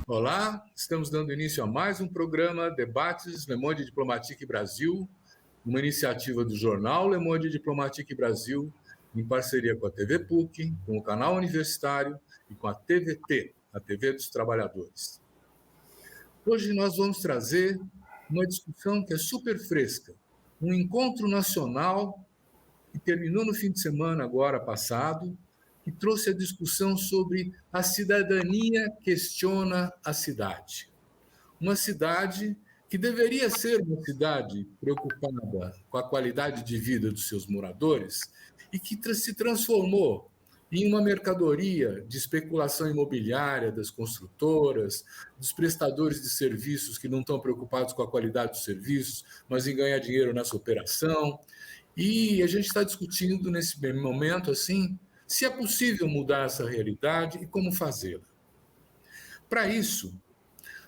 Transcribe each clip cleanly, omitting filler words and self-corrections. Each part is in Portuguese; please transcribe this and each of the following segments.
Olá, estamos dando início a mais um programa Debates Le Monde Diplomatique Brasil, uma iniciativa do jornal Le Monde Diplomatique Brasil, em parceria com a TV PUC, com o canal universitário e com a TVT, a TV dos Trabalhadores. Hoje nós vamos trazer uma discussão que é super fresca, um encontro nacional que terminou no fim de semana agora passado, que trouxe a discussão sobre a cidadania questiona a cidade. Uma cidade que deveria ser uma cidade preocupada com a qualidade de vida dos seus moradores e que se transformou em uma mercadoria de especulação imobiliária das construtoras, dos prestadores de serviços que não estão preocupados com a qualidade dos serviços, mas em ganhar dinheiro nessa operação. E a gente está discutindo nesse momento assim, se é possível mudar essa realidade e como fazê-la. Para isso,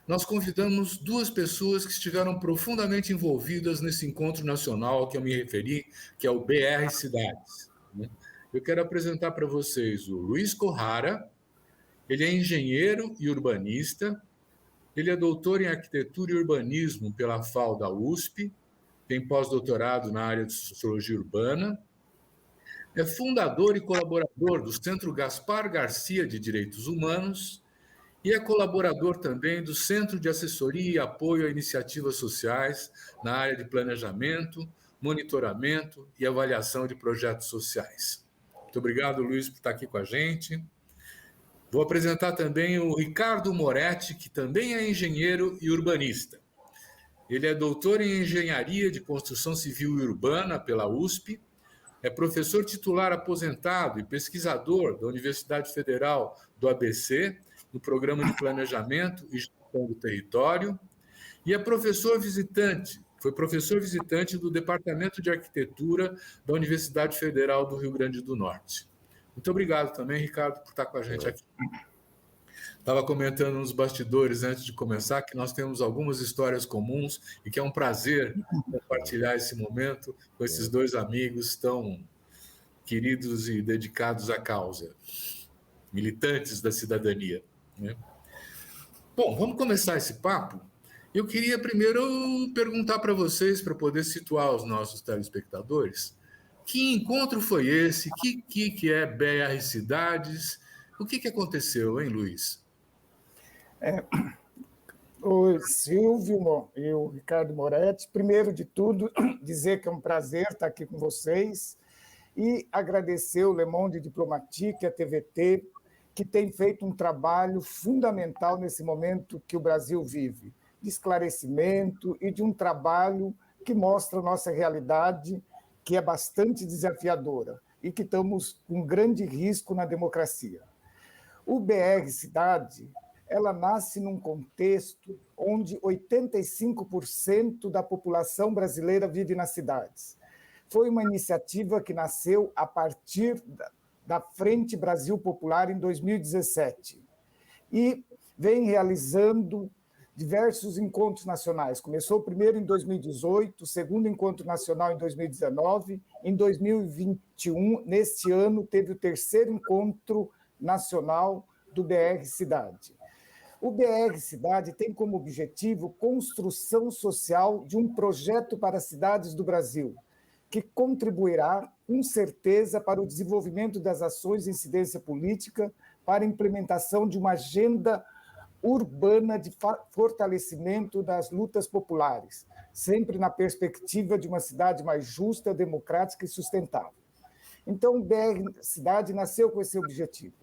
nós convidamos duas pessoas que estiveram profundamente envolvidas nesse encontro nacional a que eu me referi, que é o BR Cidades. Eu quero apresentar para vocês o Luiz Corrara. Ele é engenheiro e urbanista, ele é doutor em arquitetura e urbanismo pela FAU da USP, tem pós-doutorado na área de sociologia urbana, é fundador e colaborador do Centro Gaspar Garcia de Direitos Humanos e é colaborador também do Centro de Assessoria e Apoio a Iniciativas Sociais na área de planejamento, monitoramento e avaliação de projetos sociais. Muito obrigado, Luiz, por estar aqui com a gente. Vou apresentar também o Ricardo Moretti, que também é engenheiro e urbanista. Ele é doutor em Engenharia de Construção Civil e Urbana pela USP, é professor titular aposentado e pesquisador da Universidade Federal do ABC, no Programa de Planejamento e Gestão do Território, e é professor visitante, foi professor visitante do Departamento de Arquitetura da Universidade Federal do Rio Grande do Norte. Muito obrigado também, Ricardo, por estar com a gente aqui. Estava comentando nos bastidores, antes de começar, que nós temos algumas histórias comuns e que é um prazer compartilhar esse momento com esses dois amigos tão queridos e dedicados à causa, militantes da cidadania. Né? Bom, vamos começar esse papo. Eu queria primeiro perguntar para vocês, para poder situar os nossos telespectadores, que encontro foi esse? Que é BR Cidades? O que aconteceu, hein, Luiz? O Silvio e o Ricardo Moretti, primeiro de tudo, dizer que é um prazer estar aqui com vocês e agradecer o Le Monde Diplomatique, a TVT, que tem feito um trabalho fundamental nesse momento que o Brasil vive, de esclarecimento e de um trabalho que mostra a nossa realidade, que é bastante desafiadora e que estamos com grande risco na democracia. O BR Cidade, ela nasce num contexto onde 85% da população brasileira vive nas cidades. Foi uma iniciativa que nasceu a partir da Frente Brasil Popular em 2017 e vem realizando diversos encontros nacionais. Começou o primeiro em 2018, o segundo encontro nacional em 2019, em 2021, neste ano, teve o terceiro encontro nacional do BR Cidade. O BR Cidade tem como objetivo construção social de um projeto para as cidades do Brasil, que contribuirá, com certeza, para o desenvolvimento das ações de incidência política, para a implementação de uma agenda urbana de fortalecimento das lutas populares, sempre na perspectiva de uma cidade mais justa, democrática e sustentável. Então, o BR Cidade nasceu com esse objetivo.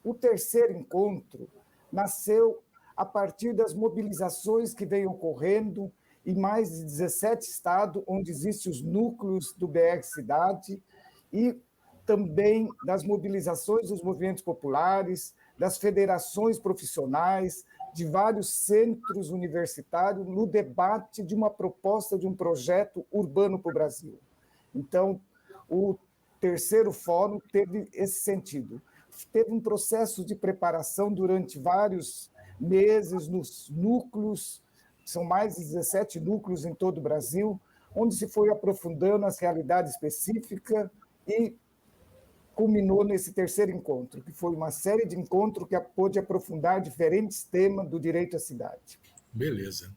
O terceiro encontro nasceu a partir das mobilizações que vêm ocorrendo em mais de 17 estados, onde existem os núcleos do BR Cidade, e também das mobilizações dos movimentos populares, das federações profissionais, de vários centros universitários, no debate de uma proposta de um projeto urbano para o Brasil. Então, o terceiro fórum teve esse sentido. Teve um processo de preparação durante vários meses nos núcleos, são mais de 17 núcleos em todo o Brasil, onde se foi aprofundando as realidades específicas e culminou nesse terceiro encontro, que foi uma série de encontros que pôde aprofundar diferentes temas do direito à cidade. Beleza.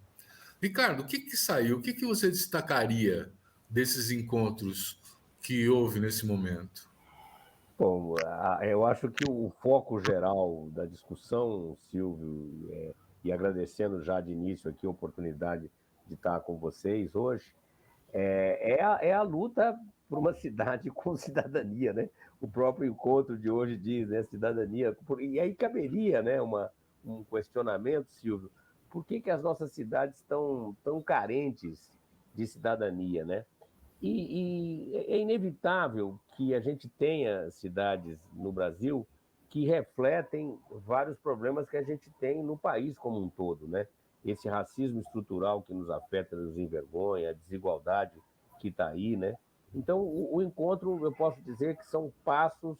Ricardo, o que saiu? O que você destacaria desses encontros que houve nesse momento? Bom, eu acho que o foco geral da discussão, Silvio, e agradecendo já de início aqui a oportunidade de estar com vocês hoje, é a luta por uma cidade com cidadania, né? O próprio encontro de hoje diz, né, cidadania. E aí caberia, né, um questionamento, Silvio, por que as nossas cidades estão tão carentes de cidadania, né? E é inevitável que a gente tenha cidades no Brasil que refletem vários problemas que a gente tem no país como um todo, né? Esse racismo estrutural que nos afeta, nos envergonha, a desigualdade que está aí, né? Então, o encontro, eu posso dizer que são passos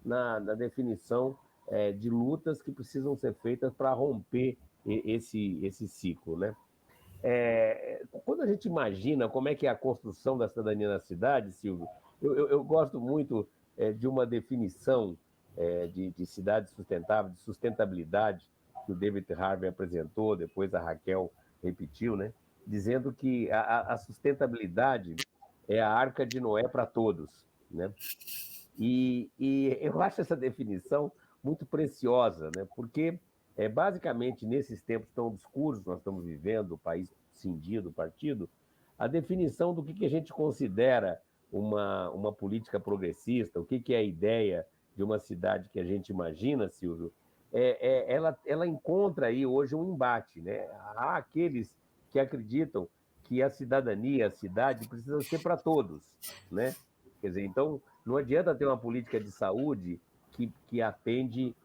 na definição de lutas que precisam ser feitas para romper esse ciclo, né? Quando a gente imagina como é que é a construção da cidadania na cidade, Silvio, eu gosto muito de uma definição de cidade sustentável, de sustentabilidade, que o David Harvey apresentou, depois a Raquel repetiu, né? Dizendo que a sustentabilidade é a arca de Noé para todos, né? E eu acho essa definição muito preciosa, né? Porque basicamente nesses tempos tão obscuros que nós estamos vivendo, o país cindido, partido, a definição do que a gente considera uma política progressista, o que é a ideia de uma cidade que a gente imagina, Silvio, ela encontra aí hoje um embate, né? Há aqueles que acreditam que a cidadania, a cidade, precisa ser para todos, né? Quer dizer, então, não adianta ter uma política de saúde que atende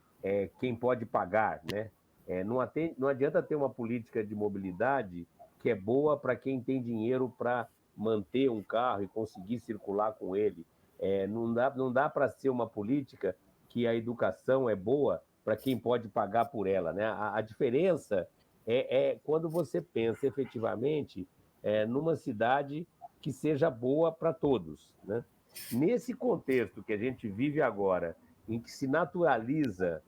quem pode pagar, né? Não adianta ter uma política de mobilidade que é boa para quem tem dinheiro para manter um carro e conseguir circular com ele. Não dá para ser uma política que a educação é boa para quem pode pagar por ela, né? A diferença é quando você pensa efetivamente numa cidade que seja boa para todos, né? Nesse contexto que a gente vive agora, em que se naturaliza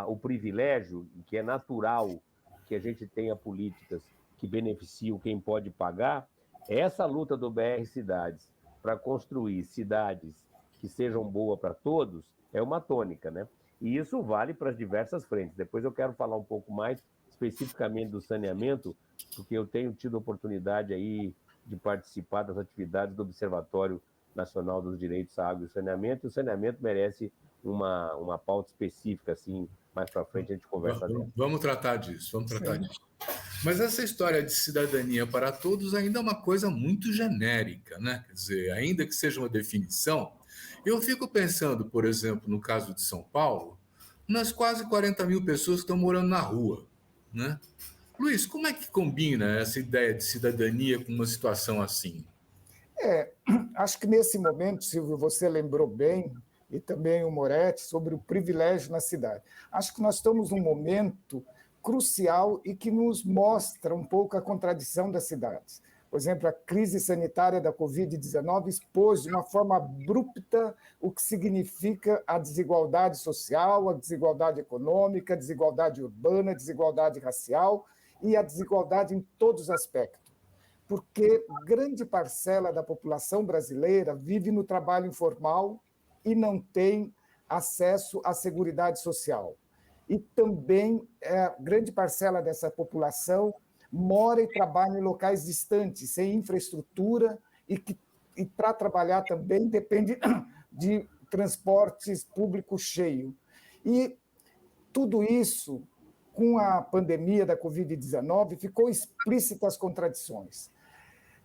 o privilégio, em que é natural que a gente tenha políticas que beneficiam quem pode pagar, essa luta do BR Cidades para construir cidades que sejam boas para todos é uma tônica, né? E isso vale para as diversas frentes. Depois eu quero falar um pouco mais especificamente do saneamento, porque eu tenho tido oportunidade aí de participar das atividades do Observatório Nacional dos Direitos à Água e Saneamento, e o saneamento merece uma pauta específica, assim, mais para frente a gente conversa dela. Vamos tratar disso, vamos tratar disso. Mas essa história de cidadania para todos ainda é uma coisa muito genérica, né? Quer dizer, ainda que seja uma definição, eu fico pensando, por exemplo, no caso de São Paulo, nas quase 40 mil pessoas que estão morando na rua, né? Luiz, como é que combina essa ideia de cidadania com uma situação assim? Acho que nesse momento, Silvio, você lembrou bem, e também o Moretti, sobre o privilégio na cidade. Acho que nós estamos num momento crucial e que nos mostra um pouco a contradição das cidades. Por exemplo, a crise sanitária da Covid-19 expôs de uma forma abrupta o que significa a desigualdade social, a desigualdade econômica, a desigualdade urbana, a desigualdade racial e a desigualdade em todos os aspectos. Porque grande parcela da população brasileira vive no trabalho informal e não tem acesso à seguridade social. E também grande parcela dessa população mora e trabalha em locais distantes, sem infraestrutura, e para trabalhar também depende de transportes públicos cheios. E tudo isso, com a pandemia da Covid-19, ficou explícita as contradições.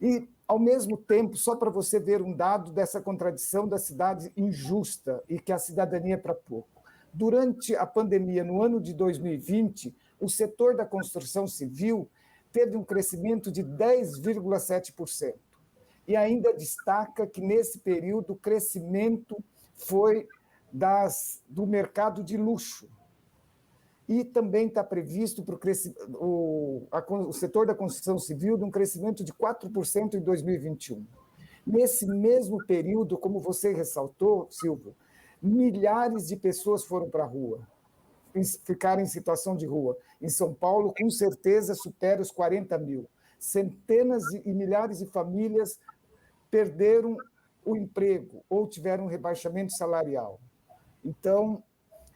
E, ao mesmo tempo, só para você ver um dado dessa contradição da cidade injusta e que a cidadania é para pouco. Durante a pandemia, no ano de 2020, o setor da construção civil teve um crescimento de 10,7%. E ainda destaca que, nesse período, o crescimento foi do mercado de luxo. E também está previsto para o setor da construção civil de um crescimento de 4% em 2021. Nesse mesmo período, como você ressaltou, Silvio, milhares de pessoas foram para a rua, ficaram em situação de rua. Em São Paulo, com certeza, supera os 40 mil. Centenas e milhares de famílias perderam o emprego ou tiveram um rebaixamento salarial. Então,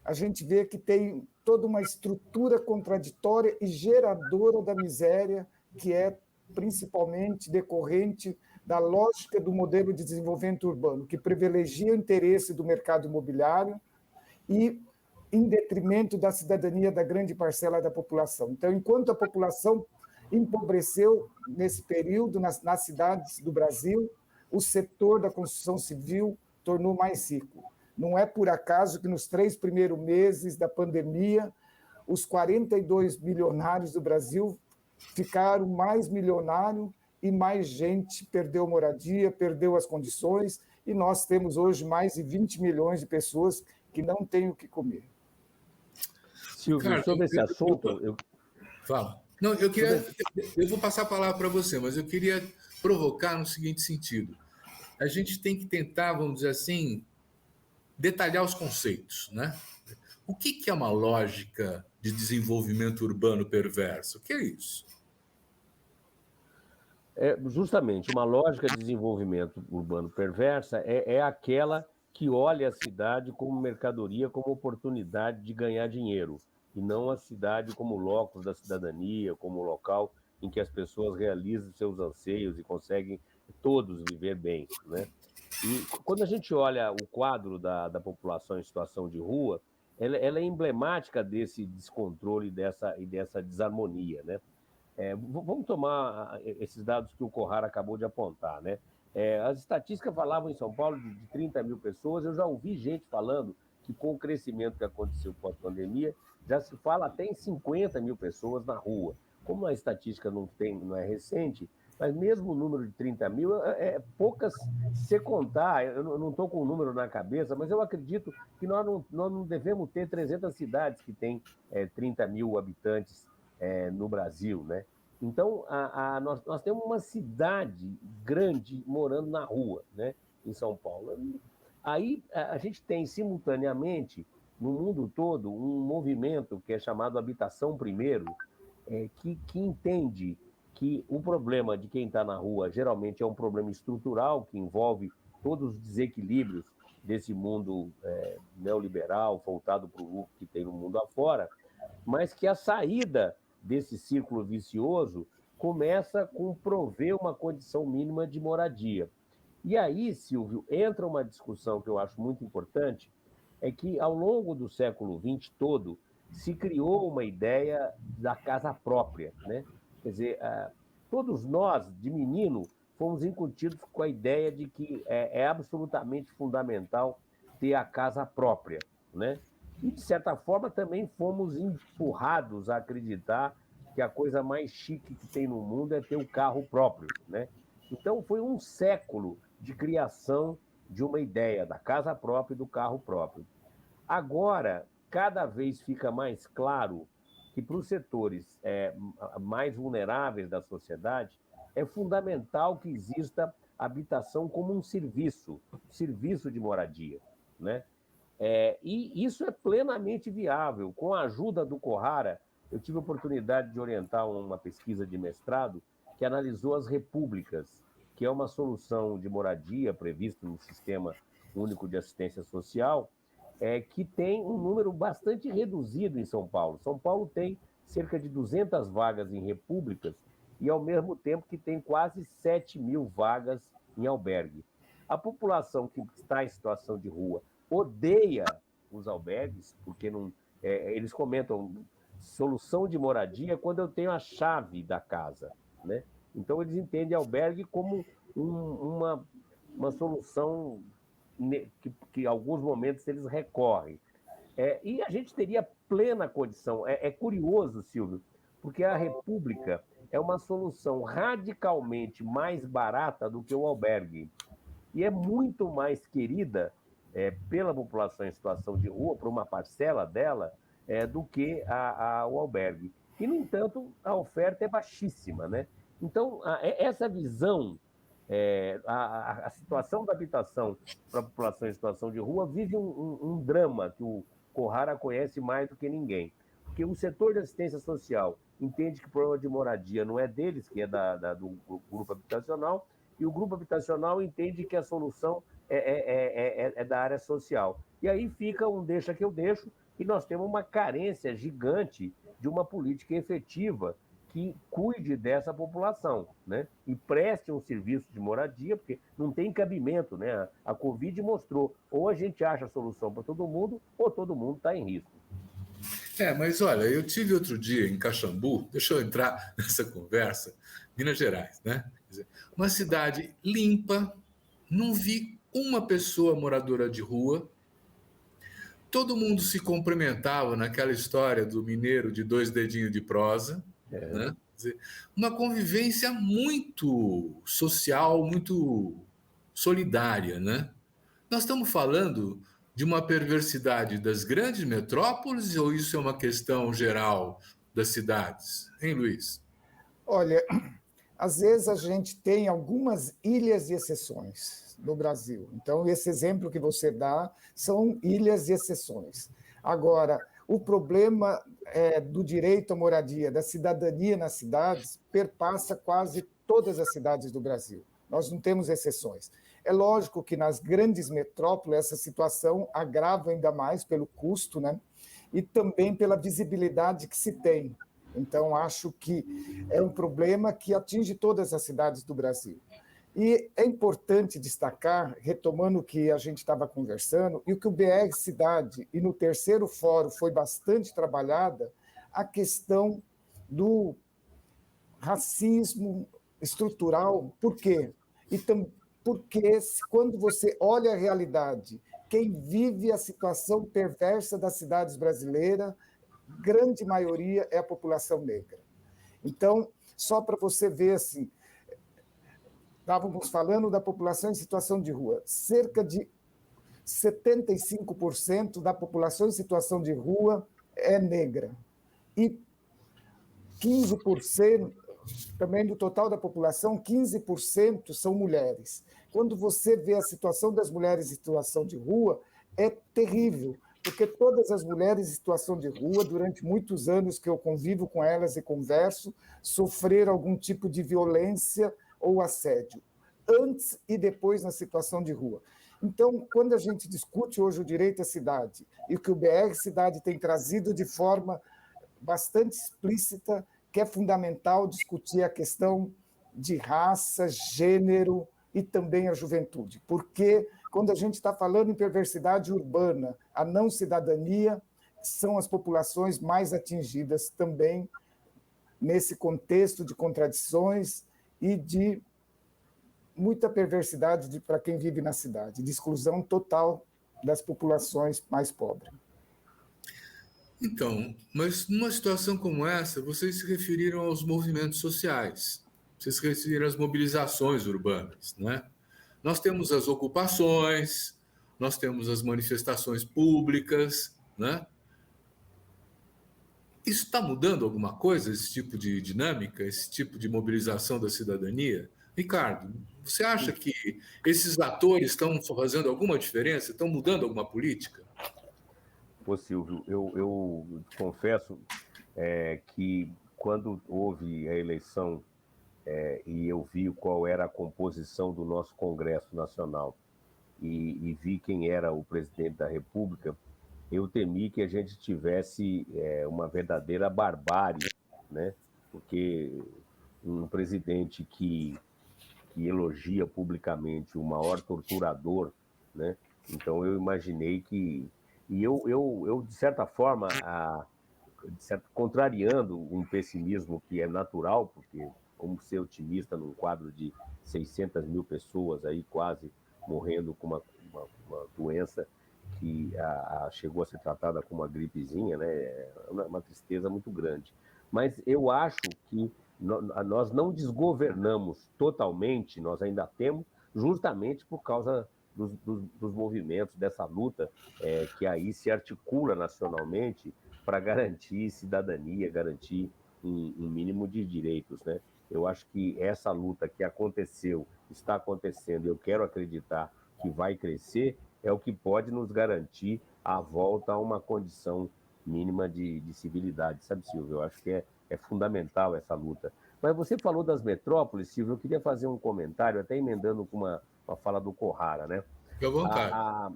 a gente vê que tem toda uma estrutura contraditória e geradora da miséria, que é principalmente decorrente da lógica do modelo de desenvolvimento urbano, que privilegia o interesse do mercado imobiliário e em detrimento da cidadania da grande parcela da população. Então, enquanto a população empobreceu nesse período nas cidades do Brasil, o setor da construção civil tornou mais rico. Não é por acaso que nos 3 primeiros meses da pandemia, os 42 milionários do Brasil ficaram mais milionários e mais gente perdeu moradia, perdeu as condições, e nós temos hoje mais de 20 milhões de pessoas que não têm o que comer. Silvio, sobre esse assunto... Fala. Não, eu vou passar a palavra para você, mas eu queria provocar no seguinte sentido. A gente tem que tentar, vamos dizer assim, detalhar os conceitos, né? O que é uma lógica de desenvolvimento urbano perverso? O que é isso? Justamente, uma lógica de desenvolvimento urbano perversa é aquela que olha a cidade como mercadoria, como oportunidade de ganhar dinheiro, e não a cidade como locus da cidadania, como local em que as pessoas realizam seus anseios e conseguem todos viver bem, né? E quando a gente olha o quadro da população em situação de rua, ela é emblemática desse descontrole e dessa desarmonia, né? Vamos tomar esses dados que o Corrara acabou de apontar, né? As estatísticas falavam em São Paulo de 30 mil pessoas. Eu já ouvi gente falando que com o crescimento que aconteceu pós-pandemia, já se fala até em 50 mil pessoas na rua. Como a estatística não é recente, mas mesmo o número de 30 mil poucas, se contar, eu não estou com o número na cabeça, mas eu acredito que nós não devemos ter 300 cidades que têm 30 mil habitantes no Brasil, né? Então, nós temos uma cidade grande morando na rua, né? Em São Paulo. Aí a gente tem, simultaneamente, no mundo todo, um movimento que é chamado Habitação Primeiro, que entende que o problema de quem está na rua geralmente é um problema estrutural, que envolve todos os desequilíbrios desse mundo neoliberal, voltado para o lucro que tem no mundo afora, mas que a saída desse círculo vicioso começa com prover uma condição mínima de moradia. E aí, Silvio, entra uma discussão que eu acho muito importante, é que ao longo do século XX todo se criou uma ideia da casa própria, né? Quer dizer, todos nós, de menino, fomos incutidos com a ideia de que é absolutamente fundamental ter a casa própria, né? E, de certa forma, também fomos empurrados a acreditar que a coisa mais chique que tem no mundo é ter o carro próprio, né? Então, foi um século de criação de uma ideia da casa própria e do carro próprio. Agora, cada vez fica mais claro que para os setores mais vulneráveis da sociedade, é fundamental que exista habitação como um serviço de moradia, né? E isso é plenamente viável. Com a ajuda do Corrara, eu tive a oportunidade de orientar uma pesquisa de mestrado que analisou as repúblicas, que é uma solução de moradia prevista no Sistema Único de Assistência Social, que tem um número bastante reduzido em São Paulo. São Paulo tem cerca de 200 vagas em repúblicas e, ao mesmo tempo, que tem quase 7 mil vagas em albergue. A população que está em situação de rua odeia os albergues, porque eles comentam solução de moradia quando eu tenho a chave da casa, né? Então, eles entendem albergue como uma solução que em alguns momentos eles recorrem. E a gente teria plena condição. É curioso, Silvio, porque a República é uma solução radicalmente mais barata do que o albergue. E é muito mais querida pela população em situação de rua, por uma parcela dela, do que o albergue. E, no entanto, a oferta é baixíssima, né? Então, essa visão a situação da habitação para a população em situação de rua vive um drama que o Kohara conhece mais do que ninguém. Porque o setor de assistência social entende que o problema de moradia não é deles, que é do grupo habitacional, e o grupo habitacional entende que a solução é da área social. E aí fica um deixa que eu deixo, e nós temos uma carência gigante de uma política efetiva que cuide dessa população, né? E preste um serviço de moradia, porque não tem cabimento, né? A Covid mostrou, ou a gente acha a solução para todo mundo, ou todo mundo está em risco. Mas olha, eu tive outro dia em Caxambu, deixa eu entrar nessa conversa, Minas Gerais, né? Quer dizer, uma cidade limpa, não vi uma pessoa moradora de rua, todo mundo se cumprimentava naquela história do mineiro de 2 dedinhos de prosa, né? Quer dizer, uma convivência muito social, muito solidária, né? Nós estamos falando de uma perversidade das grandes metrópoles ou isso é uma questão geral das cidades? Hein, Luiz? Olha, às vezes a gente tem algumas ilhas de exceções no Brasil. Então, esse exemplo que você dá são ilhas de exceções. Agora, o problema do direito à moradia, da cidadania nas cidades, perpassa quase todas as cidades do Brasil. Nós não temos exceções. É lógico que nas grandes metrópoles essa situação agrava ainda mais pelo custo, né? E também pela visibilidade que se tem. Então, acho que é um problema que atinge todas as cidades do Brasil. E é importante destacar, retomando o que a gente estava conversando, e o que o BR Cidade, e no terceiro fórum foi bastante trabalhada, a questão do racismo estrutural. Por quê? Porque quando você olha a realidade, quem vive a situação perversa das cidades brasileiras, grande maioria é a população negra. Então, só para você ver, assim, estávamos falando da população em situação de rua, cerca de 75% da população em situação de rua é negra, e 15%, também do total da população, 15% são mulheres. Quando você vê a situação das mulheres em situação de rua, é terrível, porque todas as mulheres em situação de rua, durante muitos anos que eu convivo com elas e converso, sofreram algum tipo de violência ou assédio, antes e depois na situação de rua. Então, quando a gente discute hoje o direito à cidade, e o que o BR Cidade tem trazido de forma bastante explícita, que é fundamental discutir a questão de raça, gênero e também a juventude, porque quando a gente está falando em perversidade urbana, a não cidadania são as populações mais atingidas também nesse contexto de contradições e de muita perversidade para quem vive na cidade, de exclusão total das populações mais pobres. Então, mas numa situação como essa, vocês se referiram aos movimentos sociais, vocês se referiram às mobilizações urbanas, né? Nós temos as ocupações, nós temos as manifestações públicas, né? Isso está mudando alguma coisa, esse tipo de dinâmica, esse tipo de mobilização da cidadania? Ricardo, você acha que esses atores estão fazendo alguma diferença, estão mudando alguma política? Pô, Silvio, eu confesso que quando houve a eleição e eu vi qual era a composição do nosso Congresso Nacional e vi quem era o presidente da República, eu temi que a gente tivesse uma verdadeira barbárie, né? Porque um presidente que elogia publicamente o maior torturador, né? Então eu imaginei que... E eu de certa forma, contrariando um pessimismo que é natural, porque como ser otimista num quadro de 600 mil pessoas aí quase morrendo com uma doença que chegou a ser tratada como uma gripezinha, né? É uma tristeza muito grande. Mas eu acho que nós não desgovernamos totalmente, nós ainda temos, justamente por causa dos movimentos, dessa luta que aí se articula nacionalmente para garantir cidadania, garantir um mínimo de direitos, né? Eu acho que essa luta que aconteceu está acontecendo, eu quero acreditar que vai crescer, é o que pode nos garantir a volta a uma condição mínima de civilidade, sabe, Silvio? Eu acho que é fundamental essa luta. Mas você falou das metrópoles, Silvio, eu queria fazer um comentário, até emendando com uma fala do Corrara, né? Fique à vontade.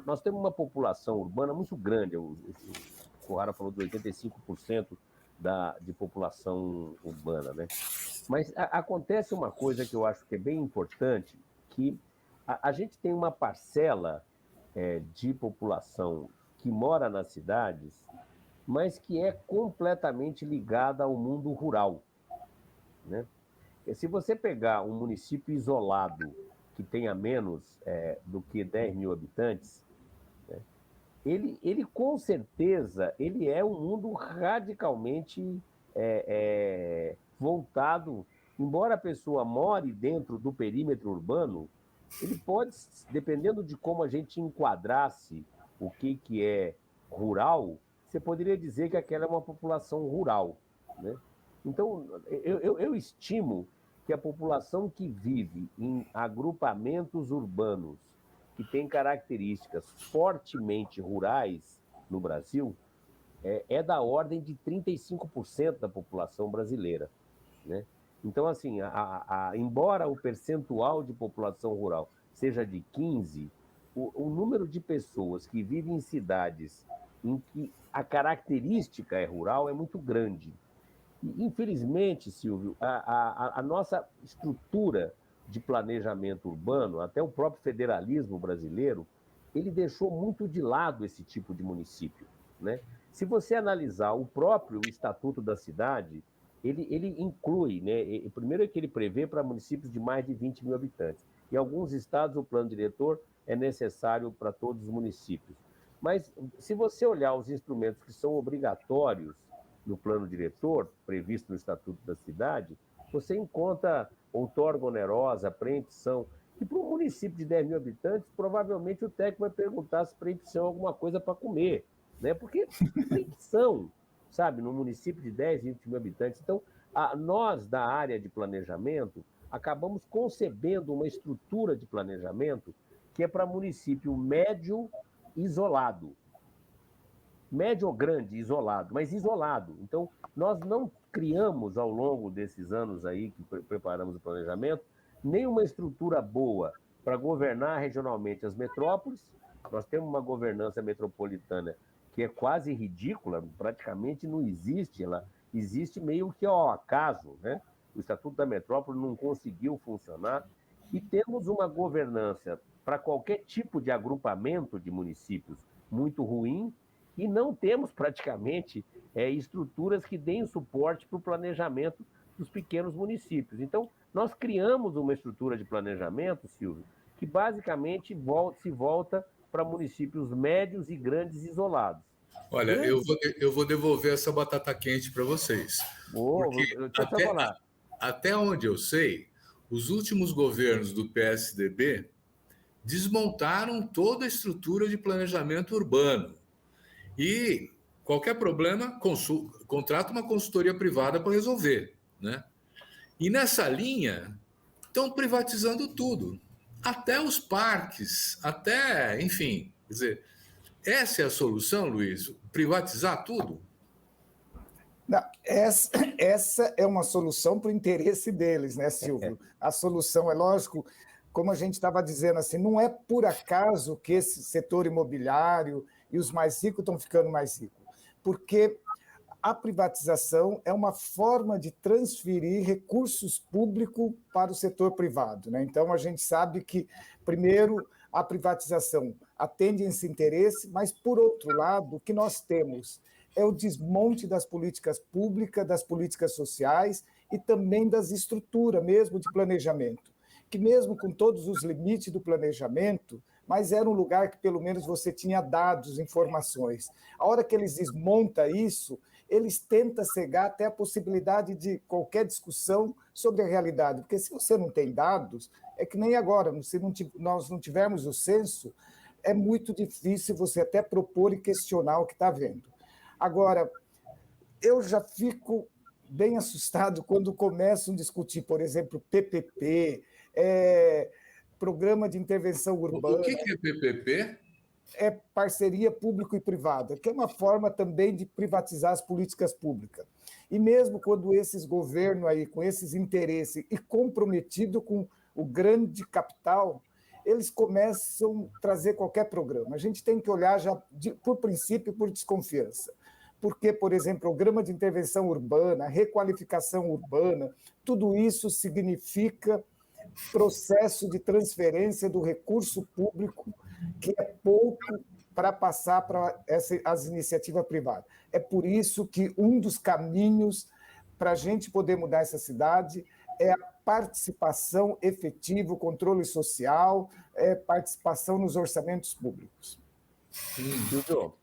Nós temos uma população urbana muito grande, o Corrara falou de 85% de população urbana, né? Mas acontece uma coisa que eu acho que é bem importante, que a gente tem uma parcela de população que mora nas cidades, mas que é completamente ligada ao mundo rural, né? Se você pegar um município isolado que tenha menos do que 10 mil habitantes, né, ele com certeza ele é um mundo radicalmente voltado, embora a pessoa more dentro do perímetro urbano, ele pode, dependendo de como a gente enquadrasse o que é rural, você poderia dizer que aquela é uma população rural, né? Então, eu estimo que a população que vive em agrupamentos urbanos que tem características fortemente rurais no Brasil é da ordem de 35% da população brasileira, né? Então, assim, embora o percentual de população rural seja de 15%, o número de pessoas que vivem em cidades em que a característica é rural é muito grande. E, infelizmente, Silvio, a nossa estrutura de planejamento urbano, até o próprio federalismo brasileiro, ele deixou muito de lado esse tipo de município, né? Se você analisar o próprio Estatuto da Cidade, ele inclui, né? Primeiro é que ele prevê para municípios de mais de 20 mil habitantes. Em alguns estados, o plano diretor é necessário para todos os municípios. Mas, se você olhar os instrumentos que são obrigatórios no plano diretor, previsto no Estatuto da Cidade, você encontra outorga onerosa, preempção, e para um município de 10 mil habitantes, provavelmente o técnico vai perguntar se preempção é alguma coisa para comer, né? Porque preempção, sabe, no município de 10, 20 mil habitantes. Então, nós da área de planejamento acabamos concebendo uma estrutura de planejamento que é para município médio isolado. Médio ou grande, isolado, mas isolado. Então, nós não criamos, ao longo desses anos aí que preparamos o planejamento, nenhuma estrutura boa para governar regionalmente as metrópoles. Nós temos uma governança metropolitana que é quase ridícula, praticamente não existe, ela existe meio que ao acaso, né? O Estatuto da Metrópole não conseguiu funcionar, e temos uma governança para qualquer tipo de agrupamento de municípios muito ruim, e não temos praticamente estruturas que deem suporte para o planejamento dos pequenos municípios. Então, nós criamos uma estrutura de planejamento, Silvio, que basicamente se volta para municípios médios e grandes isolados. Olha, eu vou devolver essa batata quente para vocês. Porque até onde eu sei, os últimos governos do PSDB desmontaram toda a estrutura de planejamento urbano. E qualquer problema, contrata uma consultoria privada para resolver, né? E nessa linha, estão privatizando tudo. Até os parques, enfim. Quer dizer, essa é a solução, Luiz? Privatizar tudo? Não, essa é uma solução para o interesse deles, né, Silvio? A solução, é lógico, como a gente estava dizendo, assim, não é por acaso que esse setor imobiliário e os mais ricos estão ficando mais ricos, porque a privatização é uma forma de transferir recursos públicos para o setor privado, né? Então, a gente sabe que, primeiro, a privatização atende esse interesse, mas, por outro lado, o que nós temos é o desmonte das políticas públicas, das políticas sociais e também das estruturas mesmo de planejamento, que mesmo com todos os limites do planejamento, mas era um lugar que pelo menos você tinha dados, informações. A hora que eles desmontam isso, eles tentam cegar até a possibilidade de qualquer discussão sobre a realidade, porque se você não tem dados, é que nem agora, se nós não tivermos o censo, é muito difícil você até propor e questionar o que está vendo. Agora, eu já fico bem assustado quando começam a discutir, por exemplo, PPP, programa de intervenção urbana. O que é PPP? É parceria público e privada, que é uma forma também de privatizar as políticas públicas. E mesmo quando esses governos aí, com esses interesses e comprometido com o grande capital, eles começam a trazer qualquer programa. A gente tem que olhar já por princípio e por desconfiança. Porque, por exemplo, programa de intervenção urbana, requalificação urbana, tudo isso significa processo de transferência do recurso público, que é pouco para passar para as iniciativas privadas. É por isso que um dos caminhos para a gente poder mudar essa cidade é a participação efetiva, o controle social, participação nos orçamentos públicos. Silvio,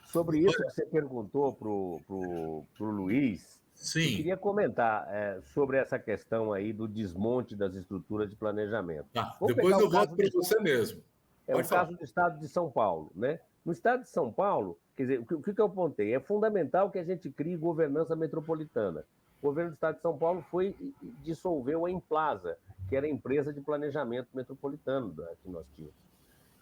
sobre isso que você perguntou para o Luiz, Sim. Eu queria comentar sobre essa questão aí do desmonte das estruturas de planejamento. Depois eu volto para você mesmo. É o caso do estado de São Paulo, né? No estado de São Paulo, quer dizer, o que eu apontei? É fundamental que a gente crie governança metropolitana. O governo do estado de São Paulo dissolveu a Implaza, que era a empresa de planejamento metropolitano que nós tínhamos.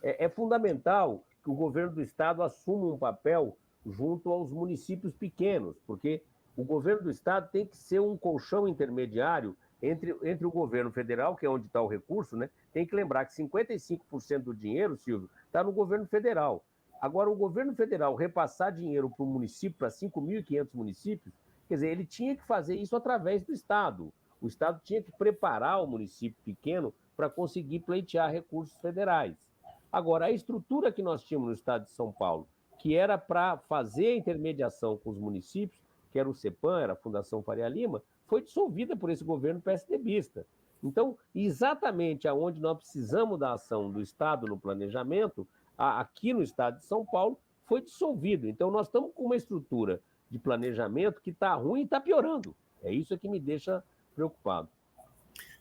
É fundamental que o governo do estado assuma um papel junto aos municípios pequenos, porque o governo do estado tem que ser um colchão intermediário entre o governo federal, que é onde está o recurso, né? Tem que lembrar que 55% do dinheiro, Silvio, está no governo federal. Agora, o governo federal repassar dinheiro para o município, para 5.500 municípios, quer dizer, ele tinha que fazer isso através do Estado. O Estado tinha que preparar o município pequeno para conseguir pleitear recursos federais. Agora, a estrutura que nós tínhamos no estado de São Paulo, que era para fazer a intermediação com os municípios, que era o CEPAM, era a Fundação Faria Lima, foi dissolvida por esse governo PSDBista. Então, exatamente aonde nós precisamos da ação do Estado no planejamento, aqui no estado de São Paulo, foi dissolvido. Então, nós estamos com uma estrutura de planejamento que está ruim e está piorando. É isso que me deixa preocupado.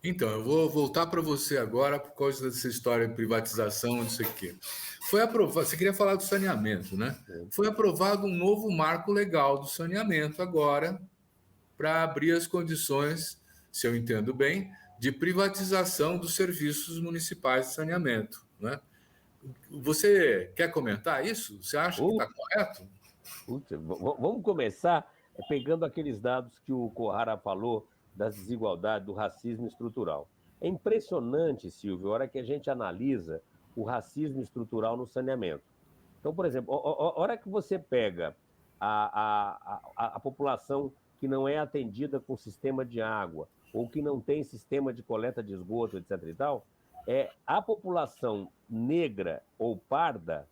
Então, eu vou voltar para você agora por causa dessa história de privatização, não sei o quê. Foi aprovado, você queria falar do saneamento, né? Foi aprovado um novo marco legal do saneamento agora para abrir as condições, se eu entendo bem, de privatização dos serviços municipais de saneamento, né? Você quer comentar isso? Você acha que está correto? Vamos começar pegando aqueles dados que o Kohara falou das desigualdades, do racismo estrutural. É impressionante, Silvio, a hora que a gente analisa o racismo estrutural no saneamento. Então, por exemplo, a hora que você pega a população que não é atendida com sistema de água ou que não tem sistema de coleta de esgoto, etc. e tal, a população negra ou parda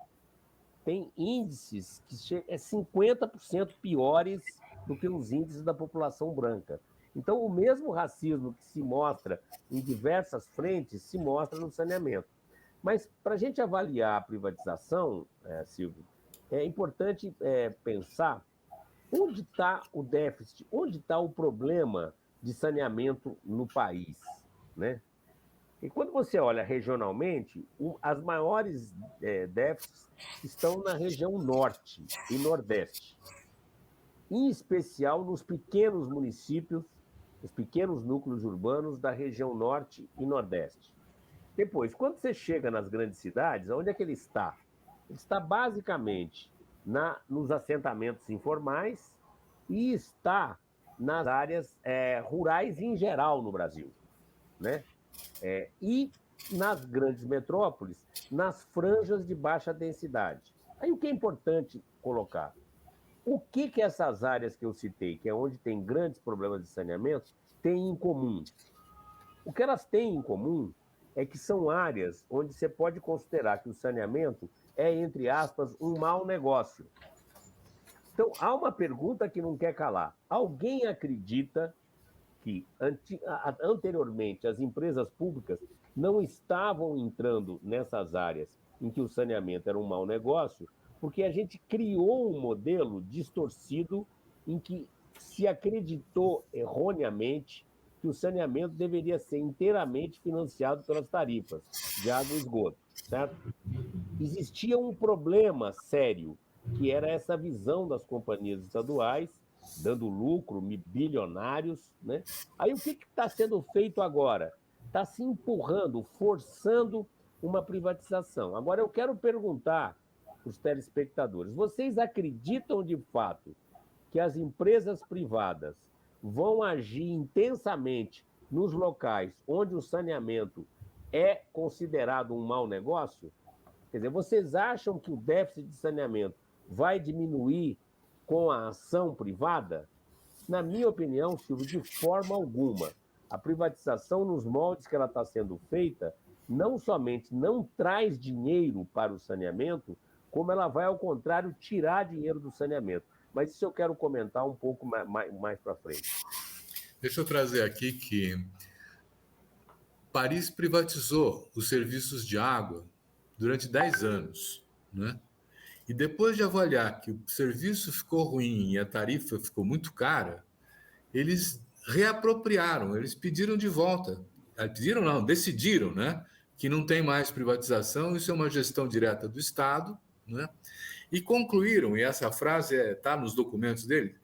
tem índices que chegam 50% piores do que os índices da população branca. Então, o mesmo racismo que se mostra em diversas frentes se mostra no saneamento. Mas, para a gente avaliar a privatização, Silvio, é importante pensar onde está o déficit, onde está o problema de saneamento no país, né? E quando você olha regionalmente, as maiores déficits estão na região norte e nordeste, em especial nos pequenos municípios, os pequenos núcleos urbanos da região norte e nordeste. Depois, quando você chega nas grandes cidades, onde é que ele está? Ele está basicamente nos assentamentos informais e está nas áreas rurais em geral no Brasil, né? E nas grandes metrópoles, nas franjas de baixa densidade. Aí o que é importante colocar? O que essas áreas que eu citei, que é onde tem grandes problemas de saneamento, têm em comum? O que elas têm em comum é que são áreas onde você pode considerar que o saneamento é, entre aspas, um mau negócio. Então, há uma pergunta que não quer calar. Alguém acredita que anteriormente as empresas públicas não estavam entrando nessas áreas em que o saneamento era um mau negócio, porque a gente criou um modelo distorcido em que se acreditou erroneamente que o saneamento deveria ser inteiramente financiado pelas tarifas de água e esgoto, certo? Existia um problema sério, que era essa visão das companhias estaduais dando lucro, bilionários, né? Aí o que está sendo feito agora? está se empurrando, forçando uma privatização. Agora, eu quero perguntar para os telespectadores, vocês acreditam de fato que as empresas privadas vão agir intensamente nos locais onde o saneamento é considerado um mau negócio? Quer dizer, vocês acham que o déficit de saneamento vai diminuir com a ação privada? Na minha opinião, Silvio, de forma alguma. A privatização, nos moldes que ela está sendo feita, não somente não traz dinheiro para o saneamento, como ela vai, ao contrário, tirar dinheiro do saneamento. Mas isso eu quero comentar um pouco mais para frente. Deixa eu trazer aqui que Paris privatizou os serviços de água durante 10 anos, né? E depois de avaliar que o serviço ficou ruim e a tarifa ficou muito cara, eles reapropriaram, eles pediram de volta. Pediram não, decidiram, né? Que não tem mais privatização, isso é uma gestão direta do Estado, né? E concluíram, e essa frase está nos documentos dele,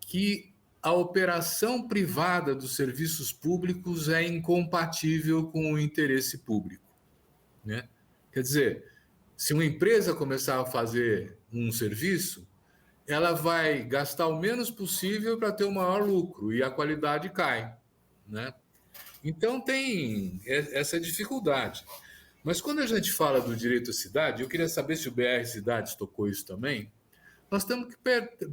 que a operação privada dos serviços públicos é incompatível com o interesse público, né? Quer dizer, se uma empresa começar a fazer um serviço, ela vai gastar o menos possível para ter o maior lucro e a qualidade cai, né? Então tem essa dificuldade. Mas quando a gente fala do direito à cidade, eu queria saber se o BR Cidades tocou isso também. Nós temos que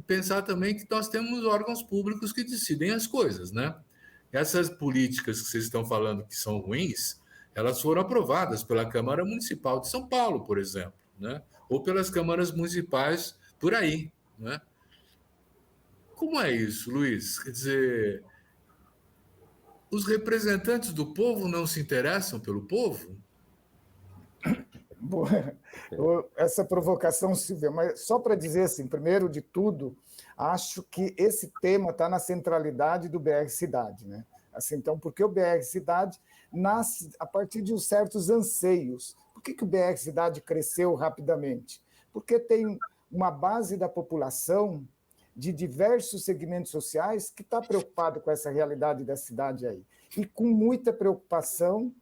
pensar também que nós temos órgãos públicos que decidem as coisas, né? Essas políticas que vocês estão falando que são ruins, elas foram aprovadas pela Câmara Municipal de São Paulo, por exemplo, né? Ou pelas câmaras municipais por aí, né? Como é isso, Luiz? Quer dizer, os representantes do povo não se interessam pelo povo? Boa. Essa provocação, Silvia, mas só para dizer assim, primeiro de tudo, acho que esse tema está na centralidade do BR Cidade, né? Assim, então, porque o BR Cidade nasce a partir de certos anseios. Por que o BR Cidade cresceu rapidamente? Porque tem uma base da população de diversos segmentos sociais que está preocupado com essa realidade da cidade aí e com muita preocupação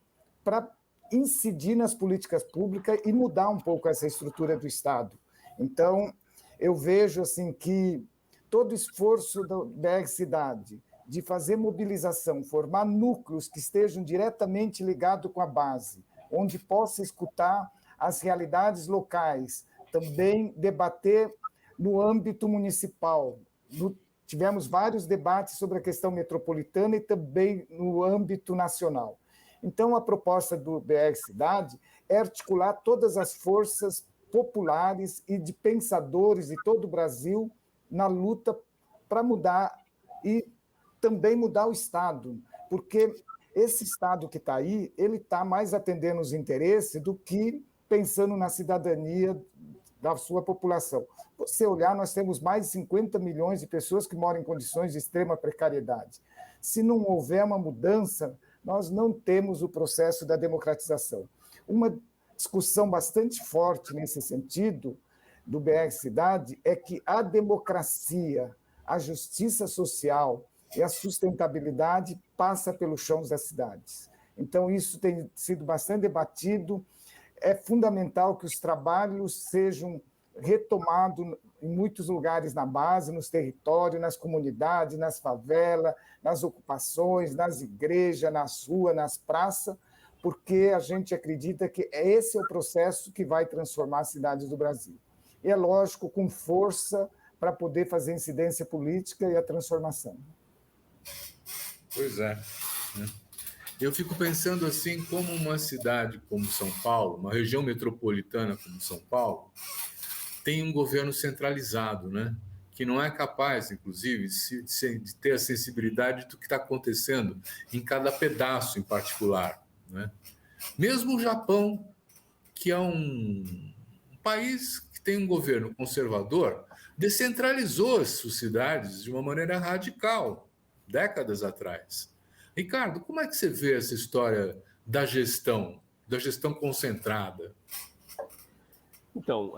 para incidir nas políticas públicas e mudar um pouco essa estrutura do Estado. Então, eu vejo assim que todo esforço da BR Cidade de fazer mobilização, formar núcleos que estejam diretamente ligados com a base, onde possa escutar as realidades locais, também debater no âmbito municipal. Tivemos vários debates sobre a questão metropolitana e também no âmbito nacional. Então, a proposta do BR Cidade é articular todas as forças populares e de pensadores de todo o Brasil na luta para mudar e também mudar o Estado, porque esse Estado que está aí, ele está mais atendendo os interesses do que pensando na cidadania da sua população. Você olhar, nós temos mais de 50 milhões de pessoas que moram em condições de extrema precariedade. Se não houver uma mudança, nós não temos o processo da democratização. Uma discussão bastante forte nesse sentido do BR Cidade é que a democracia, a justiça social e a sustentabilidade passa pelos chãos das cidades. Então, isso tem sido bastante debatido. É fundamental que os trabalhos sejam retomados em muitos lugares na base, nos territórios, nas comunidades, nas favelas, nas ocupações, nas igrejas, nas ruas, nas praças, porque a gente acredita que esse é o processo que vai transformar as cidades do Brasil. E é lógico, com força para poder fazer incidência política e a transformação. Pois é, né? Eu fico pensando assim, como uma cidade como São Paulo, uma região metropolitana como São Paulo, tem um governo centralizado, né? Que não é capaz, inclusive, de ter a sensibilidade do que está acontecendo em cada pedaço em particular, né? Mesmo o Japão, que é um país que tem um governo conservador, descentralizou as suas cidades de uma maneira radical, décadas atrás. Ricardo, como é que você vê essa história da gestão concentrada? Então,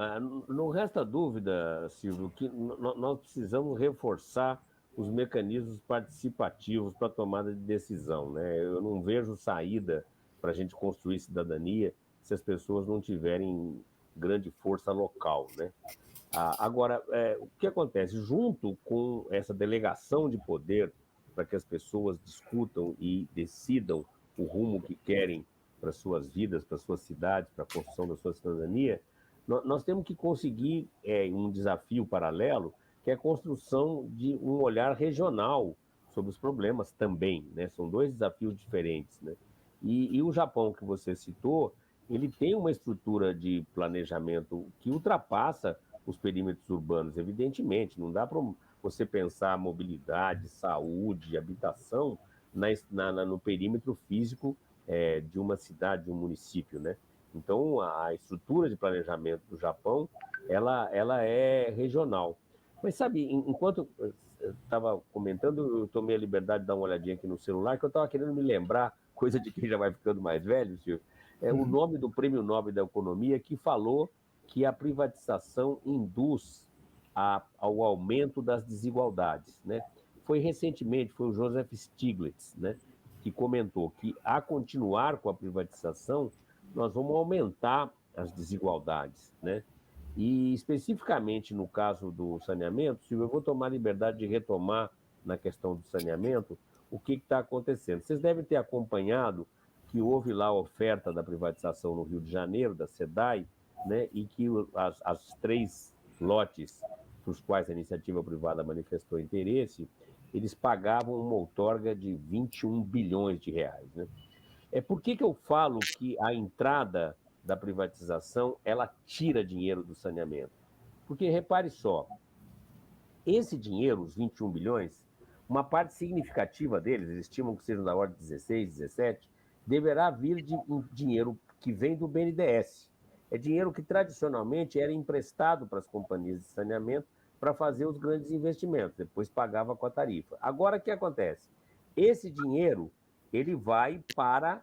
não resta dúvida, Silvio, que nós precisamos reforçar os mecanismos participativos para a tomada de decisão, né? Eu não vejo saída para a gente construir cidadania se as pessoas não tiverem grande força local, né? Agora, o que acontece? Junto com essa delegação de poder para que as pessoas discutam e decidam o rumo que querem para suas vidas, para suas cidades, para a construção da sua cidadania, nós temos que conseguir um desafio paralelo, que é a construção de um olhar regional sobre os problemas também, né? São dois desafios diferentes, né? E o Japão, que você citou, ele tem uma estrutura de planejamento que ultrapassa os perímetros urbanos, evidentemente. Não dá para você pensar mobilidade, saúde, habitação no perímetro físico de uma cidade, de um município, né? Então, a estrutura de planejamento do Japão, ela é regional. Mas, sabe, enquanto eu estava comentando, eu tomei a liberdade de dar uma olhadinha aqui no celular, que eu estava querendo me lembrar, coisa de quem já vai ficando mais velho, Silvio, o nome do Prêmio Nobel da Economia, que falou que a privatização induz ao aumento das desigualdades, né? Foi recentemente, foi o Joseph Stiglitz, né, que comentou que, a continuar com a privatização, nós vamos aumentar as desigualdades, né? E, especificamente no caso do saneamento, Silvio, eu vou tomar a liberdade de retomar na questão do saneamento o que está acontecendo. Vocês devem ter acompanhado que houve lá a oferta da privatização no Rio de Janeiro, da SEDAI, né, e que as 3 lotes para os quais a iniciativa privada manifestou interesse, eles pagavam uma outorga de 21 bilhões de reais, né? Por que eu falo que a entrada da privatização, ela tira dinheiro do saneamento? Porque, repare só, esse dinheiro, os 21 bilhões, uma parte significativa deles, eles estimam que seja da ordem de 16, 17, deverá vir de um dinheiro que vem do BNDES. É dinheiro que tradicionalmente era emprestado para as companhias de saneamento para fazer os grandes investimentos, depois pagava com a tarifa. Agora, o que acontece? Esse dinheiro, ele vai para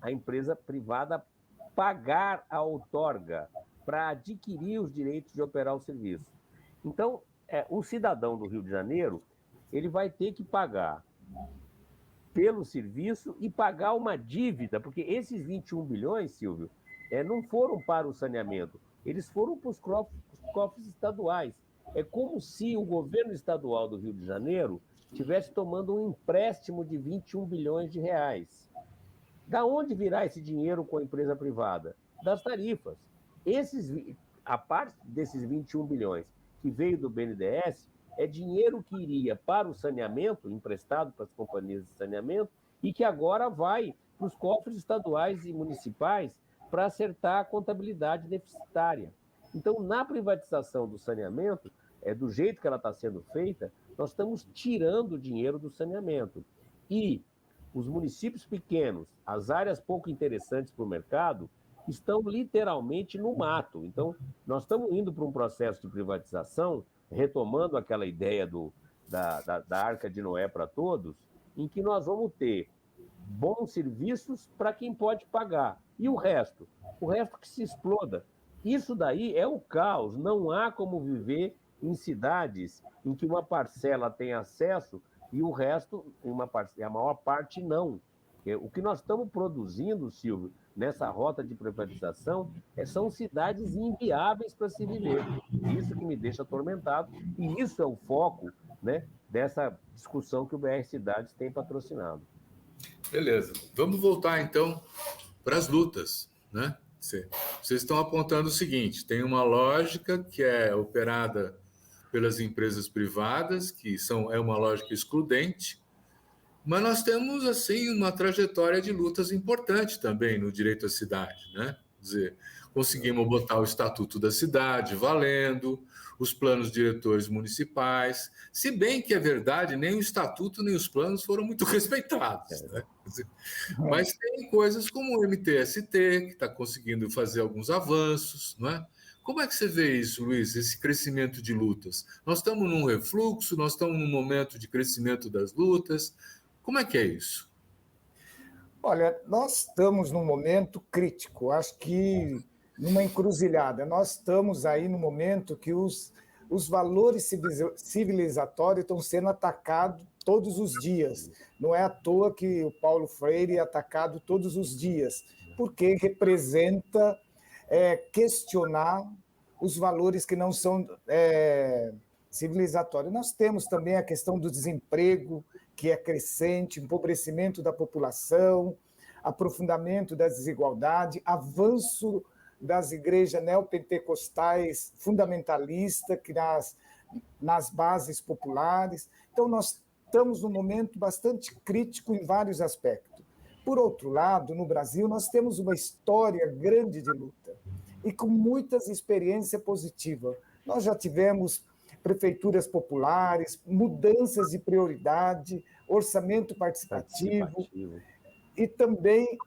a empresa privada pagar a outorga para adquirir os direitos de operar o serviço. Então, o cidadão do Rio de Janeiro, ele vai ter que pagar pelo serviço e pagar uma dívida, porque esses 21 bilhões, Silvio, não foram para o saneamento, eles foram para os cofres estaduais. É como se o governo estadual do Rio de Janeiro estivesse tomando um empréstimo de 21 bilhões de reais. Da onde virá esse dinheiro com a empresa privada? Das tarifas. A parte desses 21 bilhões que veio do BNDES é dinheiro que iria para o saneamento, emprestado para as companhias de saneamento, e que agora vai para os cofres estaduais e municipais para acertar a contabilidade deficitária. Então, na privatização do saneamento, do jeito que ela está sendo feita, nós estamos tirando o dinheiro do saneamento. E os municípios pequenos, as áreas pouco interessantes para o mercado, estão literalmente no mato. Então, nós estamos indo para um processo de privatização, retomando aquela ideia da Arca de Noé para todos, em que nós vamos ter bons serviços para quem pode pagar. E o resto? O resto que se exploda. Isso daí é o caos. Não há como viver em cidades em que uma parcela tem acesso e o resto, a maior parte, não. O que nós estamos produzindo, Silvio, nessa rota de privatização, são cidades inviáveis para se viver. Isso que me deixa atormentado, e isso é o foco, né, dessa discussão que o BR Cidades tem patrocinado. Beleza. Vamos voltar, então, para as lutas, né? Vocês estão apontando o seguinte: tem uma lógica que é operada pelas empresas privadas, que é uma lógica excludente, mas nós temos, assim, uma trajetória de lutas importante também no direito à cidade, né? Quer dizer, conseguimos botar o Estatuto da Cidade valendo, os planos diretores municipais, se bem que é verdade, nem o Estatuto nem os planos foram muito respeitados, né? Quer dizer, mas tem coisas como o MTST, que está conseguindo fazer alguns avanços, não é? Como é que você vê isso, Luiz, esse crescimento de lutas? Nós estamos num refluxo, nós estamos num momento de crescimento das lutas. Como é que é isso? Olha, nós estamos num momento crítico, acho que numa encruzilhada. Nós estamos aí no momento que os os valores civilizatórios estão sendo atacados todos os dias. Não é à toa que o Paulo Freire é atacado todos os dias, porque representa questionar os valores que não são civilizatórios. Nós temos também a questão do desemprego, que é crescente, empobrecimento da população, aprofundamento da desigualdade, avanço das igrejas neopentecostais fundamentalistas, que nas bases populares. Então, nós estamos num momento bastante crítico em vários aspectos. Por outro lado, no Brasil, nós temos uma história grande de luta e com muitas experiências positivas. Nós já tivemos prefeituras populares, mudanças de prioridade, orçamento participativo. E também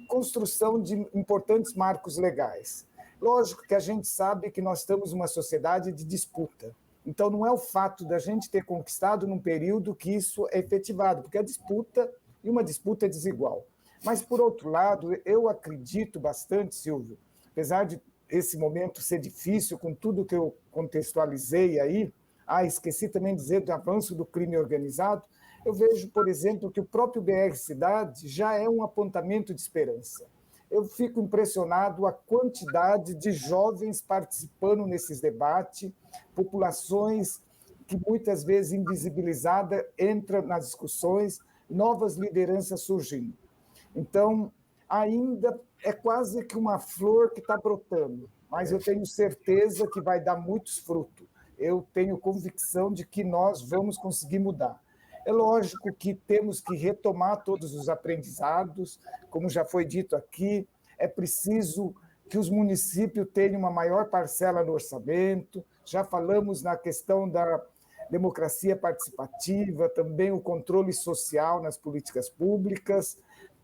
construção de importantes marcos legais. Lógico que a gente sabe que nós estamos numa sociedade de disputa. Então, não é o fato da gente ter conquistado num período que isso é efetivado, porque a disputa, e uma disputa é desigual. Mas, por outro lado, eu acredito bastante, Silvio, apesar de esse momento ser difícil, com tudo que eu contextualizei aí, esqueci também de dizer do avanço do crime organizado, eu vejo, por exemplo, que o próprio BR Cidade já é um apontamento de esperança. Eu fico impressionado com a quantidade de jovens participando nesses debates, populações que muitas vezes invisibilizadas entram nas discussões, novas lideranças surgindo. Então, ainda é quase que uma flor que está brotando, mas eu tenho certeza que vai dar muitos frutos. Eu tenho convicção de que nós vamos conseguir mudar. É lógico que temos que retomar todos os aprendizados, como já foi dito aqui, é preciso que os municípios tenham uma maior parcela no orçamento, já falamos na questão da democracia participativa, também o controle social nas políticas públicas,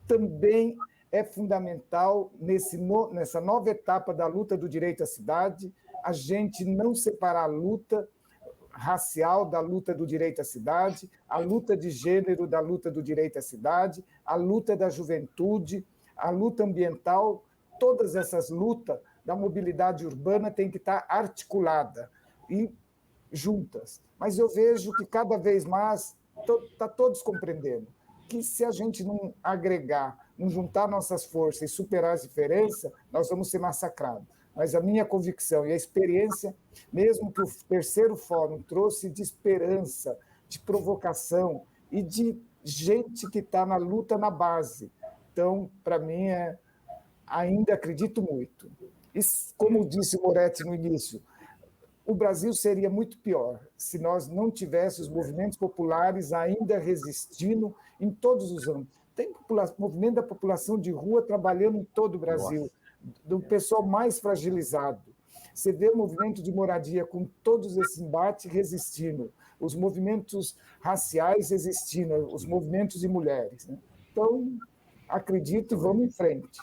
também é fundamental, nessa nova etapa da luta do direito à cidade, a gente não separar a luta racial da luta do direito à cidade, a luta de gênero da luta do direito à cidade, a luta da juventude, a luta ambiental, todas essas lutas da mobilidade urbana têm que estar articuladas e juntas. Mas eu vejo que cada vez mais está todos compreendendo que se a gente não agregar, não juntar nossas forças e superar as diferenças, nós vamos ser massacrados. Mas a minha convicção e a experiência, mesmo que o terceiro fórum trouxe de esperança, de provocação e de gente que está na luta na base. Então, para mim, ainda acredito muito. E, como disse o Moretti no início, o Brasil seria muito pior se nós não tivéssemos os movimentos populares ainda resistindo em todos os âmbitos. Tem movimento da população de rua trabalhando em todo o Brasil. Nossa. Do pessoal mais fragilizado. Você vê o movimento de moradia com todos esses embates resistindo, os movimentos raciais resistindo, os movimentos de mulheres. Né? Então, acredito, vamos em frente.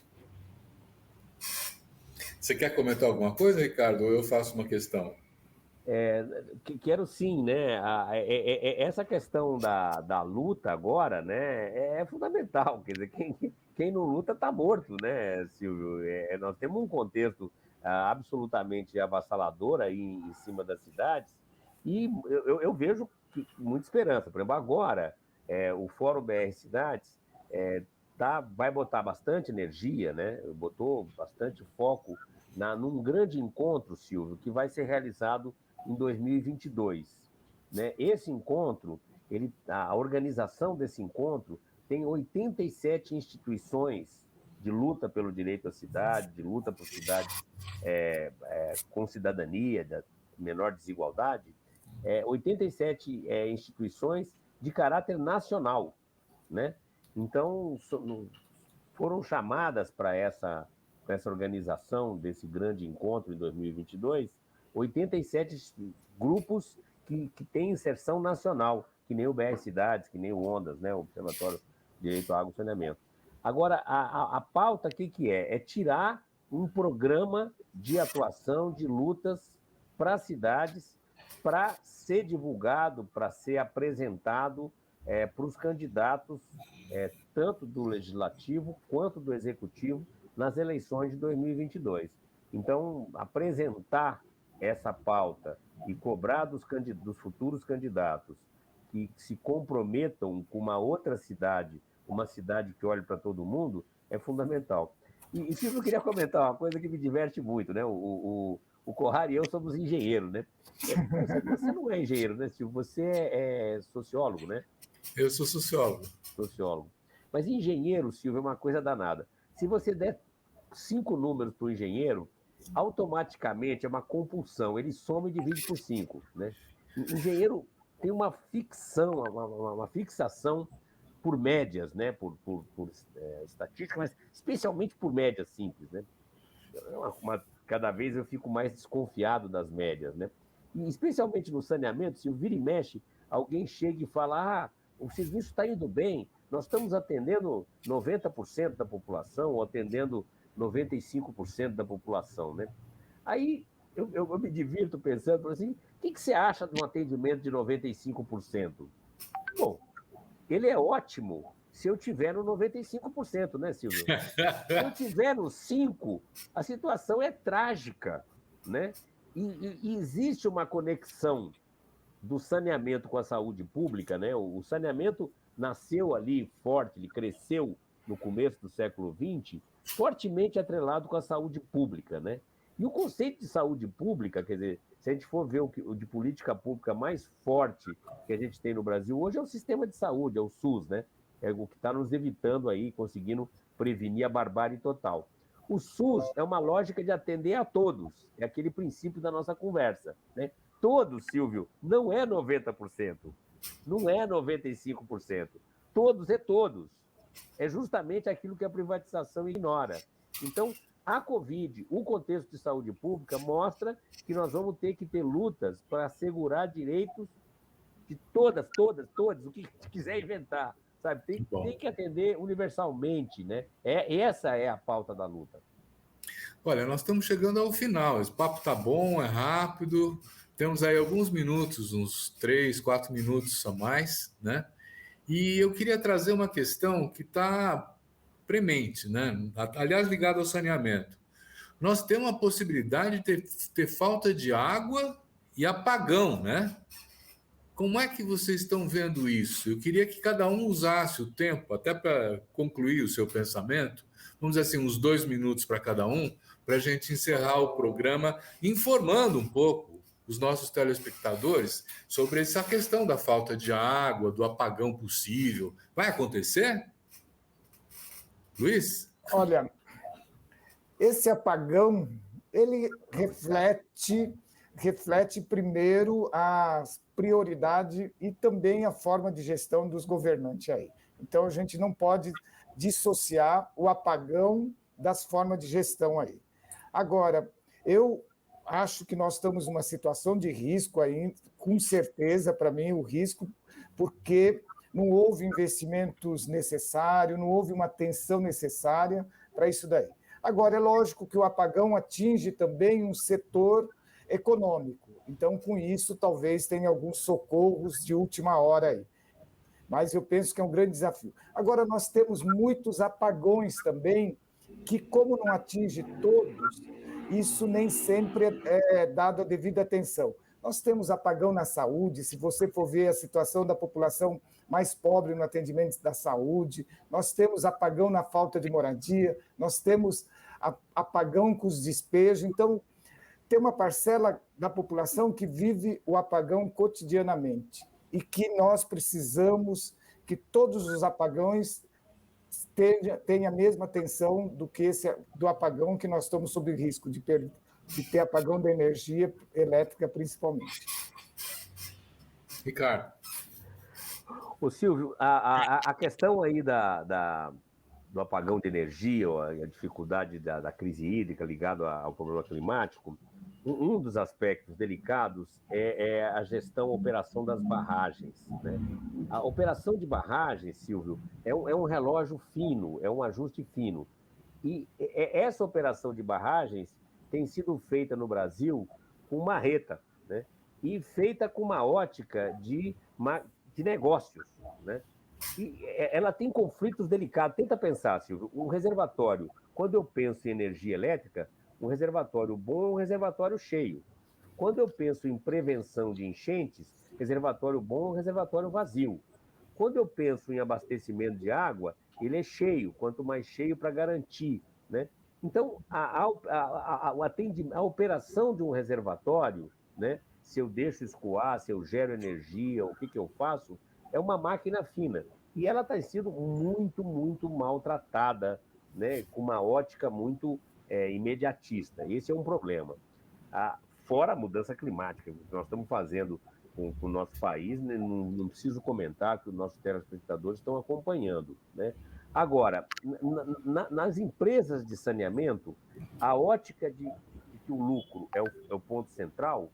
Você quer comentar alguma coisa, Ricardo, ou eu faço uma questão? Quero sim, né? Essa questão da luta agora, né, é fundamental. Quer dizer, quem não luta está morto, né, Silvio? Nós temos um contexto absolutamente avassalador aí em cima das cidades e eu vejo muita esperança. Por exemplo, agora o Fórum BR Cidades vai botar bastante energia, né? Botou bastante foco num grande encontro, Silvio, que vai ser realizado em 2022. Né? Esse encontro, a organização desse encontro tem 87 instituições de luta pelo direito à cidade, de luta por cidades com cidadania, da menor desigualdade, 87 instituições de caráter nacional. Né? Então, foram chamadas para essa organização desse grande encontro em 2022 87 grupos que têm inserção nacional, que nem o BR Cidades, que nem o ONDAS, né, o Observatório de Direito à Água e Saneamento. Agora, a pauta, o que é? É tirar um programa de atuação, de lutas para as cidades, para ser divulgado, para ser apresentado para os candidatos, tanto do Legislativo quanto do Executivo, nas eleições de 2022. Então, apresentar essa pauta e cobrar dos futuros candidatos que se comprometam com uma outra cidade, uma cidade que olhe para todo mundo, é fundamental. E Silvio, eu queria comentar uma coisa que me diverte muito, né? O Corrado e eu somos engenheiros, né? Você não é engenheiro, né, Silvio? Você é sociólogo, né? Eu sou sociólogo. Sociólogo. Mas engenheiro, Silvio, é uma coisa danada. Se você der 5 números para o engenheiro, automaticamente é uma compulsão. Ele soma e divide por 5, né? Engenheiro tem uma fixação por médias, né? por estatística, mas especialmente por médias simples, né? Cada vez eu fico mais desconfiado das médias, né? E especialmente no saneamento, se o vira e mexe, alguém chega e fala: o serviço está indo bem, nós estamos atendendo 90% da população, ou atendendo 95% da população, né? Aí eu me divirto pensando assim: o que você acha de um atendimento de 95%? Bom, ele é ótimo se eu tiver no 95%, né, Silvio? Se eu tiver no 5%, a situação é trágica, né? E existe uma conexão do saneamento com a saúde pública, né? O saneamento nasceu ali forte, ele cresceu no começo do século XX, fortemente atrelado com a saúde pública, né? E o conceito de saúde pública, quer dizer, se a gente for ver o de política pública mais forte que a gente tem no Brasil hoje, é o sistema de saúde, é o SUS, né? É o que está nos evitando aí, conseguindo prevenir a barbárie total. O SUS é uma lógica de atender a todos, é aquele princípio da nossa conversa, né? Todos, Silvio, não é 90%, não é 95%. Todos é todos. É justamente aquilo que a privatização ignora. Então, a Covid, o contexto de saúde pública, mostra que nós vamos ter que ter lutas para assegurar direitos de todos, o que quiser inventar, sabe? Tem que atender universalmente, né? Essa é a pauta da luta. Olha, nós estamos chegando ao final. Esse papo tá bom, é rápido. Temos aí alguns minutos, uns 3, 4 minutos a mais, né? E eu queria trazer uma questão que está premente, né? Aliás, ligada ao saneamento. Nós temos a possibilidade de ter falta de água e apagão, né? Como é que vocês estão vendo isso? Eu queria que cada um usasse o tempo, até para concluir o seu pensamento, vamos dizer assim, uns 2 minutos para cada um, para a gente encerrar o programa informando um pouco os nossos telespectadores sobre essa questão da falta de água, do apagão possível. Vai acontecer? Luiz? Olha, esse apagão, ele reflete primeiro a prioridade e também a forma de gestão dos governantes aí. Então, a gente não pode dissociar o apagão das formas de gestão aí. Agora, eu acho que nós estamos numa situação de risco aí, com certeza, para mim, o risco, porque não houve investimentos necessários, não houve uma atenção necessária para isso daí. Agora, é lógico que o apagão atinge também um setor econômico. Então, com isso, talvez tenha alguns socorros de última hora aí. Mas eu penso que é um grande desafio. Agora, nós temos muitos apagões também, que, como não atinge todos, isso nem sempre é dado a devida atenção. Nós temos apagão na saúde, se você for ver a situação da população mais pobre no atendimento da saúde, nós temos apagão na falta de moradia, nós temos apagão com os despejos. Então, tem uma parcela da população que vive o apagão cotidianamente e que nós precisamos que todos os apagões tenham a mesma atenção do apagão que nós estamos sob risco de ter apagão da energia elétrica, principalmente. Ricardo. Ô, Silvio, a questão aí do apagão de energia, ou a dificuldade da crise hídrica ligada ao problema climático, um dos aspectos delicados é a gestão, a operação das barragens, né? A operação de barragens, Silvio, é um relógio fino, é um ajuste fino. E essa operação de barragens tem sido feita no Brasil com marreta, né? E feita com uma ótica de negócios, né? E ela tem conflitos delicados. Tenta pensar, Silvio, um reservatório, quando eu penso em energia elétrica, um reservatório bom é um reservatório cheio. Quando eu penso em prevenção de enchentes, reservatório bom, reservatório vazio. Quando eu penso em abastecimento de água, ele é cheio, quanto mais cheio para garantir, né? Então, a operação de um reservatório, né? Se eu deixo escoar, se eu gero energia, o que eu faço, é uma máquina fina. E ela está sendo muito, muito maltratada, né? Com uma ótica muito imediatista. Esse é um problema. Fora a mudança climática que nós estamos fazendo com o nosso país, né? Não preciso comentar que os nossos telespectadores estão acompanhando, né? Agora, nas empresas de saneamento, a ótica de que o lucro é o ponto central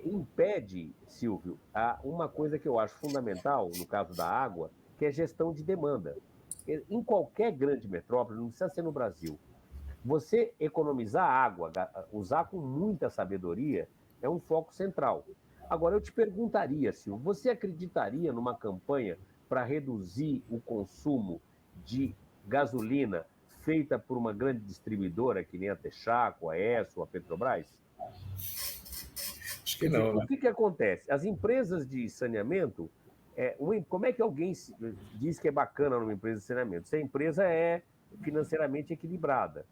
impede, Silvio, uma coisa que eu acho fundamental no caso da água, que é gestão de demanda. Em qualquer grande metrópole, não precisa ser no Brasil, você economizar água, usar com muita sabedoria, é um foco central. Agora, eu te perguntaria, Silvio, você acreditaria numa campanha para reduzir o consumo de gasolina feita por uma grande distribuidora, que nem a Texaco, a Esso, a Petrobras? Acho que não, né? O que acontece? As empresas de saneamento, como é que alguém diz que é bacana numa empresa de saneamento? Se a empresa é financeiramente equilibrada.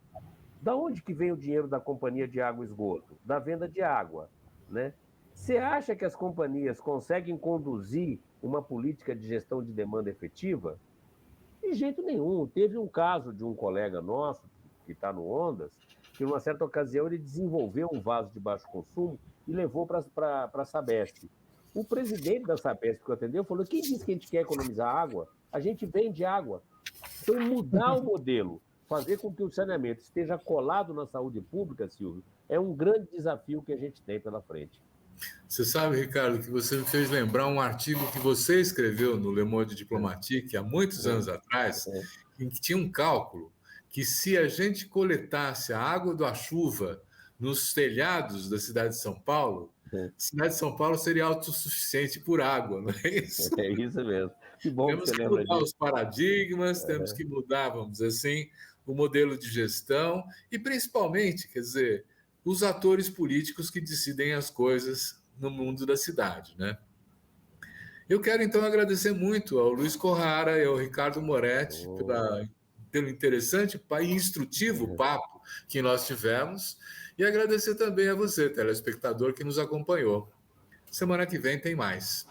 Da onde que vem o dinheiro da companhia de água e esgoto? Da venda de água, né? Você acha que as companhias conseguem conduzir uma política de gestão de demanda efetiva? De jeito nenhum. Teve um caso de um colega nosso, que está no Ondas, que numa certa ocasião ele desenvolveu um vaso de baixo consumo e levou para a Sabesp. O presidente da Sabesp que eu atendeu falou: quem disse que a gente quer economizar água? A gente vende água. Então, mudar o modelo, fazer com que o saneamento esteja colado na saúde pública, Silvio, é um grande desafio que a gente tem pela frente. Você sabe, Ricardo, que você me fez lembrar um artigo que você escreveu no Le Monde Diplomatique há muitos anos atrás, em que tinha um cálculo que se a gente coletasse a água da chuva nos telhados da cidade de São Paulo, a cidade de São Paulo seria autossuficiente por água, não é isso? É isso mesmo. Que bom Temos que você que lembra mudar disso. os paradigmas, temos que mudar, vamos dizer assim, o modelo de gestão e, principalmente, quer dizer, os atores políticos que decidem as coisas no mundo da cidade, né? Eu quero, então, agradecer muito ao Luiz Corrara e ao Ricardo Moretti pelo interessante e instrutivo papo que nós tivemos e agradecer também a você, telespectador, que nos acompanhou. Semana que vem tem mais.